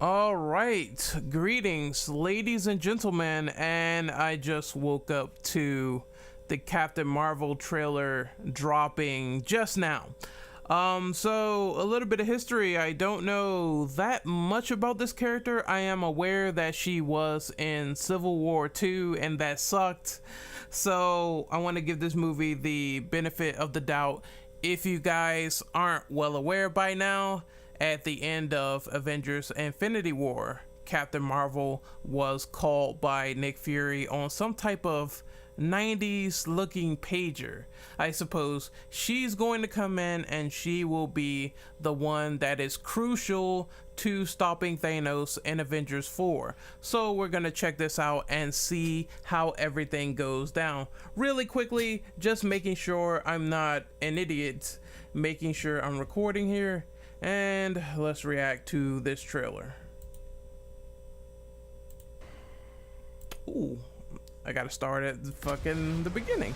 All right, greetings, ladies and gentlemen, and I just woke up to the Captain Marvel trailer dropping just now. So a little bit of history. I don't know that much about this character. I am aware that she was in Civil War 2 and that sucked. So I want to give this movie the benefit of the doubt. If you guys aren't well aware by now, at the end of Avengers Infinity War, Captain Marvel was called by Nick Fury on some type of 90s looking pager. I suppose she's going to come in and she will be the one that is crucial to stopping Thanos in Avengers 4. So we're gonna check this out and see how everything goes down. Really quickly, just making sure I'm not an idiot, making sure I'm recording here. And let's react to this trailer. Ooh, I gotta start at the beginning.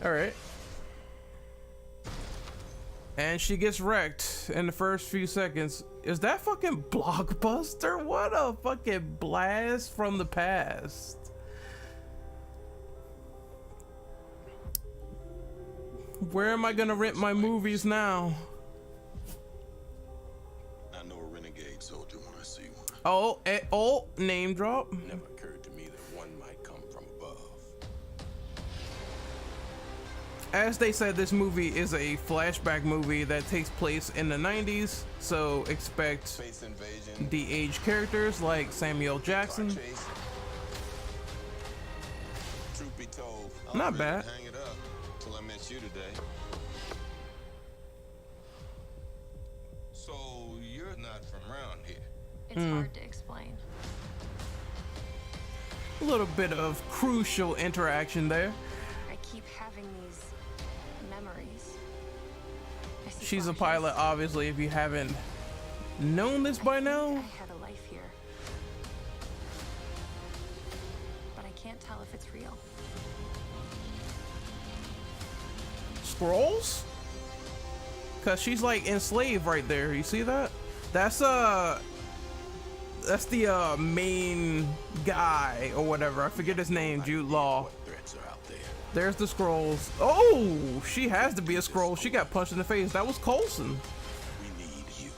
All right. And she gets wrecked in the first few seconds. Is that fucking Blockbuster? What a fucking blast from the past. Where am I gonna rent my movies now? Renegade soldier when I see one. Oh, name drop. Never occurred to me that one might come from above. As they said, this movie is a flashback movie that takes place in the 90s, so expect Space invasion. de-aged characters like Samuel Jackson. Truth be told, Not bad. Hang it up till I met you today. So you're not from around here. It's hard to explain. A little bit of crucial interaction there. I keep having these memories. I see She's a flashes. pilot, obviously, if you haven't known this by I think now. I had a life here, but I can't tell if it's real. Scrolls? Cause she's like enslaved right there. You see that? That's the main guy or whatever. I forget his name. Jude Law. What threats are out there? There's the scrolls. Oh, she has to be a scroll. She got punched in the face. That was Coulson. We need you.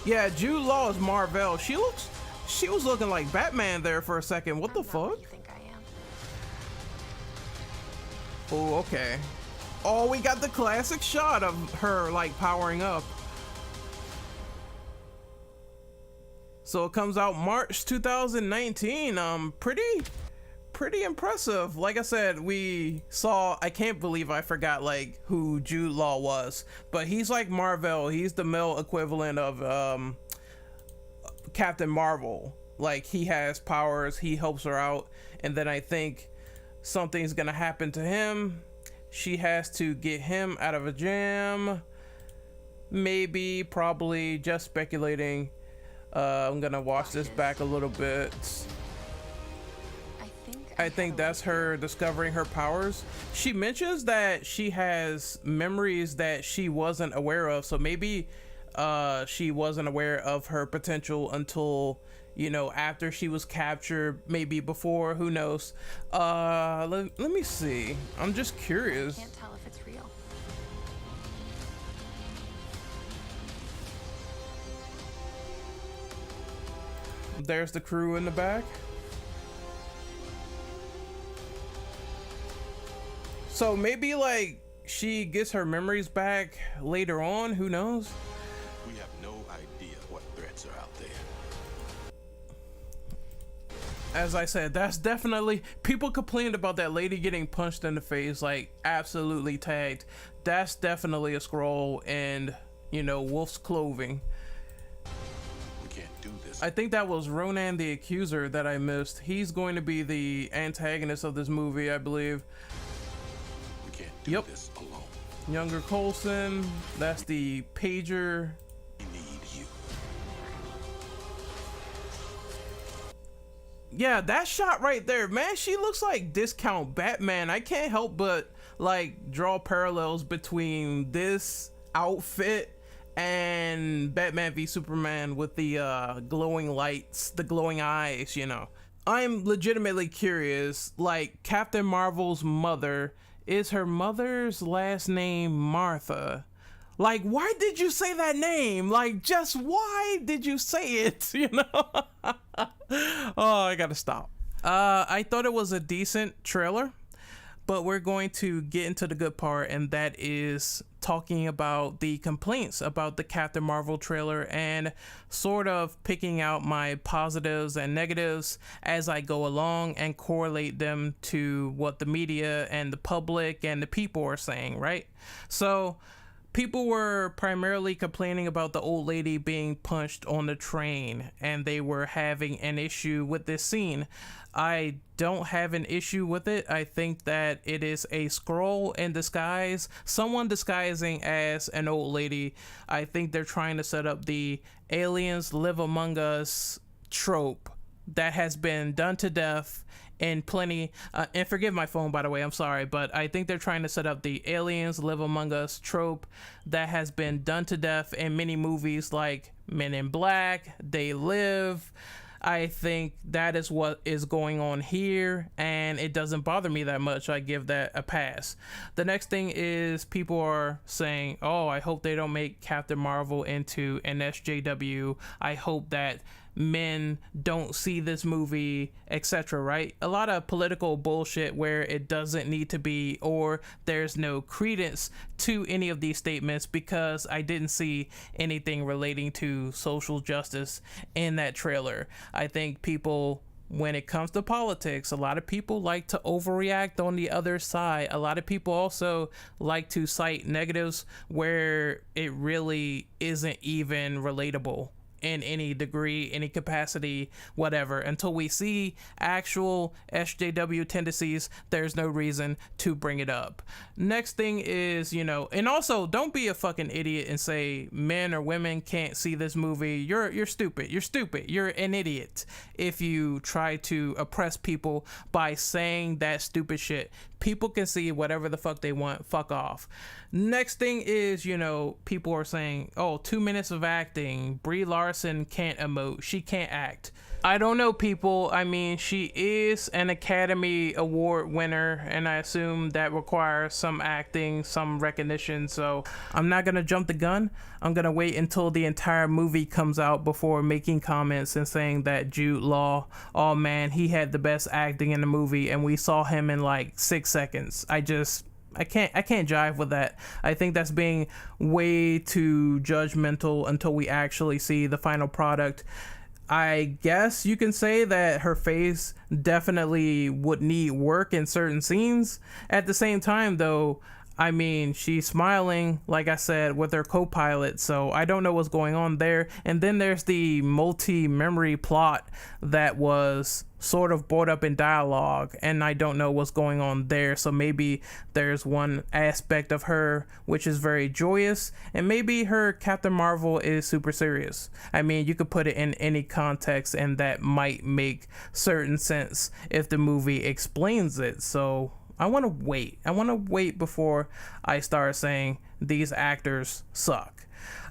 Yeah, Jude Law is Marvel. She was looking like Batman there for a second. What the I'm not fuck? what you think I am. Oh, okay. Oh, we got the classic shot of her like powering up. So it comes out March 2019. Pretty impressive. Like I said, we saw, I can't believe I forgot like who Jude Law was, but he's like Marvel. He's the male equivalent of Captain Marvel. Like he has powers, he helps her out, and then I think something's gonna happen to him. She has to get him out of a jam. Maybe, probably, just speculating. I'm gonna watch this back a little bit. I think that's her discovering her powers. She mentions that she has memories that she wasn't aware of, so maybe she wasn't aware of her potential until, you know, after she was captured, maybe before, who knows. Let me see. I'm just curious. I can't tell if it's real. There's the crew in the back. So maybe like she gets her memories back later on, who knows? We have no idea what threats are out there. As I said, that's definitely, people complained about that lady getting punched in the face, like absolutely tagged. That's definitely a scroll and, you know, wolf's clothing. We can't do this. I think that was Ronan the Accuser that I missed. He's going to be the antagonist of this movie, I believe. We can't do this alone. Younger Coulson, that's the pager. We need you. Yeah, that shot right there, man, she looks like discount Batman. I can't help but like draw parallels between this outfit and Batman v Superman with the glowing lights, the glowing eyes, you know. I'm legitimately curious, like, Captain Marvel's mother, is her mother's last name Martha? Like, why did you say that name? Like, just why did you say it? You know? Oh, I gotta stop. I thought it was a decent trailer, but we're going to get into the good part, and that is talking about the complaints about the Captain Marvel trailer and sort of picking out my positives and negatives as I go along and correlate them to what the media and the public and the people are saying, right? So people were primarily complaining about the old lady being punched on the train, and they were having an issue with this scene. I don't have an issue with it. I think that it is a scroll in disguise, someone disguising as an old lady. I think they're trying to set up the aliens live among us trope that has been done to death in plenty, and forgive my phone, by the way, I'm sorry, but I think they're trying to set up the aliens live among us trope that has been done to death in many movies like Men in Black, They Live. I think that is what is going on here, and it doesn't bother me that much. I give that a pass. The next thing is people are saying, oh, I hope they don't make Captain Marvel into an SJW. I hope that men don't see this movie, etc., right? A lot of political bullshit where it doesn't need to be, or there's no credence to any of these statements, because I didn't see anything relating to social justice in that trailer. I think people, when it comes to politics, a lot of people like to overreact on the other side. A lot of people also like to cite negatives where it really isn't even relatable in any degree, any capacity, whatever. Until we see actual SJW tendencies, there's no reason to bring it up. Next thing is, you know, and also don't be a fucking idiot and say men or women can't see this movie. You're stupid. You're stupid. You're an idiot if you try to oppress people by saying that stupid shit. People can see whatever the fuck they want. Fuck off. Next thing is, you know, people are saying, oh, 2 minutes of acting. Brie Larson can't emote. She can't act. I don't know, people. I mean, she is an Academy Award winner, and I assume that requires some acting, some recognition. So I'm not going to jump the gun. I'm going to wait until the entire movie comes out before making comments and saying that Jude Law, oh man, he had the best acting in the movie, and we saw him in like 6 seconds. I can't jive with that. I think that's being way too judgmental until we actually see the final product. I guess you can say that her face definitely would need work in certain scenes. At the same time, though, I mean, she's smiling, like I said, with her co-pilot, so I don't know what's going on there. And then there's the multi-memory plot that was sort of brought up in dialogue, and I don't know what's going on there. So maybe there's one aspect of her which is very joyous, and maybe her Captain Marvel is super serious. I mean, you could put it in any context, and that might make certain sense if the movie explains it. So I want to wait. I want to wait before I start saying these actors suck.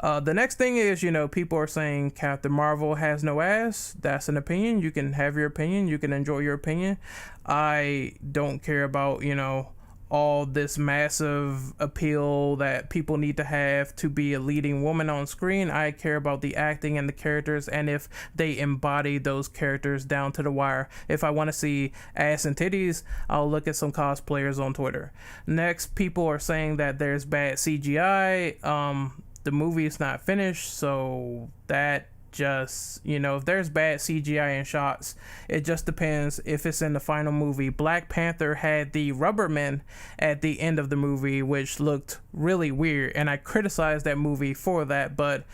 The next thing is, you know, people are saying Captain Marvel has no ass. That's an opinion. You can have your opinion. You can enjoy your opinion. I don't care about, you know, all this massive appeal that people need to have to be a leading woman on screen. I care about the acting and the characters, and if they embody those characters down to the wire. If I want to see ass and titties, I'll look at some cosplayers on Twitter. Next, people are saying that there's bad CGI. The movie is not finished, so that just, you know, if there's bad CGI in shots, it just depends if it's in the final movie. Black Panther had the Rubbermen at the end of the movie, which looked really weird, and I criticized that movie for that. But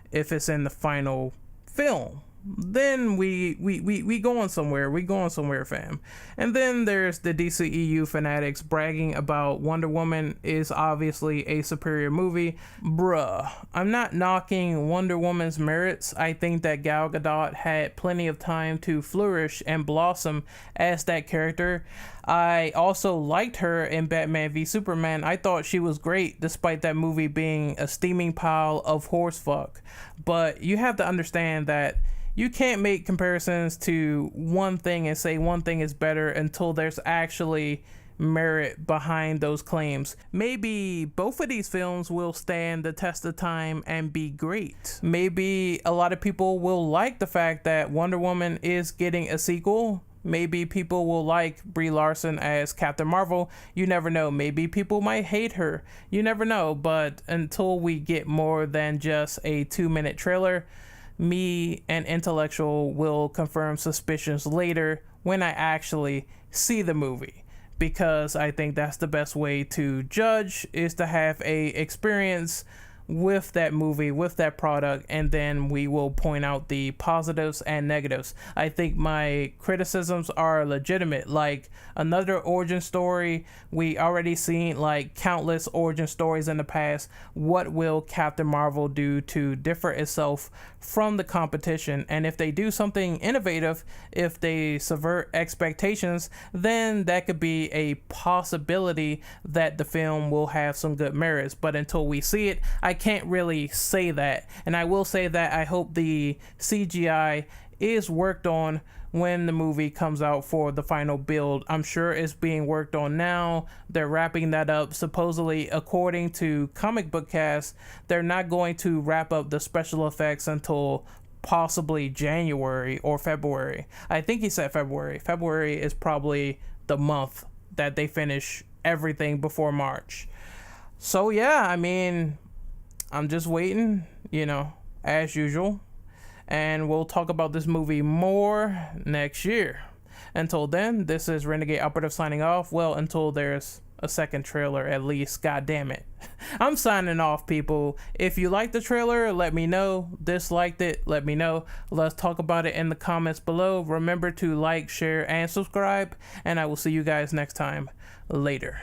if it's in the final film, then we going somewhere. We going somewhere, fam. And then there's the DCEU fanatics bragging about Wonder Woman is obviously a superior movie. Bruh, I'm not knocking Wonder Woman's merits. I think that Gal Gadot had plenty of time to flourish and blossom as that character. I also liked her in Batman v Superman. I thought she was great despite that movie being a steaming pile of horse fuck. But you have to understand that you can't make comparisons to one thing and say one thing is better until there's actually merit behind those claims. Maybe both of these films will stand the test of time and be great. Maybe a lot of people will like the fact that Wonder Woman is getting a sequel. Maybe people will like Brie Larson as Captain Marvel. You never know. Maybe people might hate her. You never know. But until we get more than just a 2-minute trailer, me and Intellectual will confirm suspicions later when I actually see the movie. Because I think that's the best way to judge, is to have a experience with that movie, with that product, and then we will point out the positives and negatives. I think my criticisms are legitimate. Like another origin story, we already seen like countless origin stories in the past. What will Captain Marvel do to differ itself from the competition? And if they do something innovative, if they subvert expectations, then that could be a possibility that the film will have some good merits. But until we see it, I can't really say that. And I will say that I hope the CGI is worked on when the movie comes out for the final build. I'm sure it's being worked on now. They're wrapping that up. Supposedly, according to Comic Book Cast, they're not going to wrap up the special effects until possibly January or February. I think he said February. February is probably the month that they finish everything before March. So yeah, I mean, I'm just waiting, as usual. And we'll talk about this movie more next year. Until then, this is Renegade Operative signing off. Well, until there's a second trailer at least. God damn it. I'm signing off, people. If you liked the trailer, let me know. Disliked it, let me know. Let's talk about it in the comments below. Remember to like, share, and subscribe. And I will see you guys next time. Later.